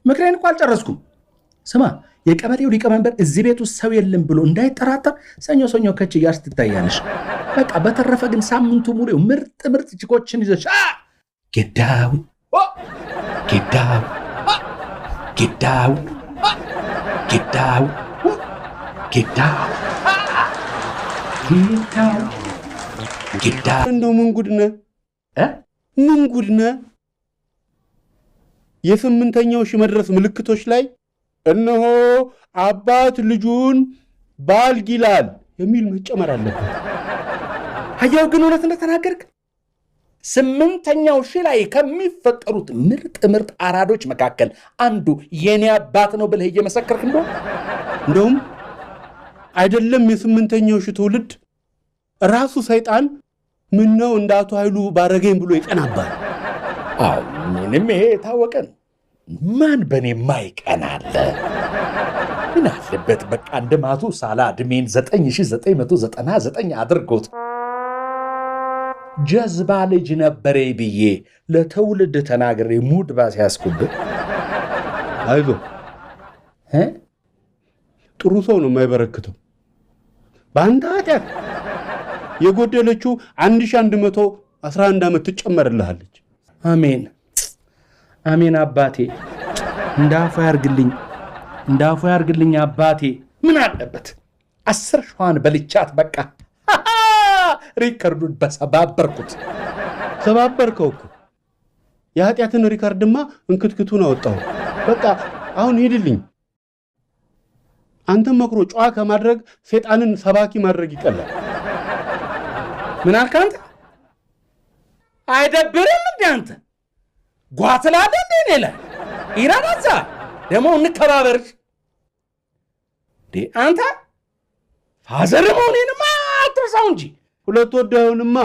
ምክሬን እኮ አልጨረስኩም። ስማ የቀበሌው ሊቀመንበር እዚህ ቤት ውስጥ ሰው የለም ብሎ እንዳይጠራጠር ሰኞ ከች እያልሽ ትታያለሽ። በቃ በተረፈ ግን ሳምንቱ ሙሉ ምርጥ ችኮችን ይዘሽ ጌዳው እንደው ምን ጉድ ነህ? የስምንተኛው ሺህ መድረስ ምልክቶች ላይ እነሆ አባት ልጁን ባልግ ይላል የሚል መጨመር አለበት። አያው ግን እውነት እንደተናገርክ 8ኛው ሺህ ላይ ከሚፈጠሩት ምርጥ አራዶች መካከል አንዱ የኔ አባት ነው ብለህ እየመሰከርክ እንደውም አይደለም የ8ኛው ሺህ ትውልድ ራሱ ሰይጣን ምን ነው እንደ አቶ ኃይሉ ባረገኝ ብሎ ይቀናባል። አዎ ምንም ይሄ የታወቀ ነው። ማን በኔ ማይቀናለ? ምን አለበት በቃ እንደ ማቱ ሳላ እድሜን 9999 አድርጎት ጀዝባ ልጅ ነበረ ብዬ ለትውልድ ተናግሬ ሙድ ባስ ያስኩብህ። አይዞ ጥሩ ሰው ነው የማይበረክተው። በአንተ ኃጢአት የጎደለችው 1111 ዓመት ትጨመርልሃለች። አሜን አባቴ፣ እንዳፋ ያርግልኝ አባቴ። ምን አለበት 10 ሸዋን በልቻት በቃ ሪከርዱን በሰባበርኩት። ሰባበርከው እኮ የኃጢአትን ሪከርድማ እንክትክቱን አወጣው። በቃ አሁን ሂድልኝ። አንተም መክሮ ጨዋ ከማድረግ ሰይጣንን ሰባኪ ማድረግ ይቀላል። ምን አልክ አንተ? አይደብርም እንዴ አንተ? ጓትላደ እንዴ ነለ ኢራናዛ ደሞ እንከባበር እንዴ አንተ ፋዘር መሆኔንማ አትርሳው እንጂ ሁለት ወደውንማ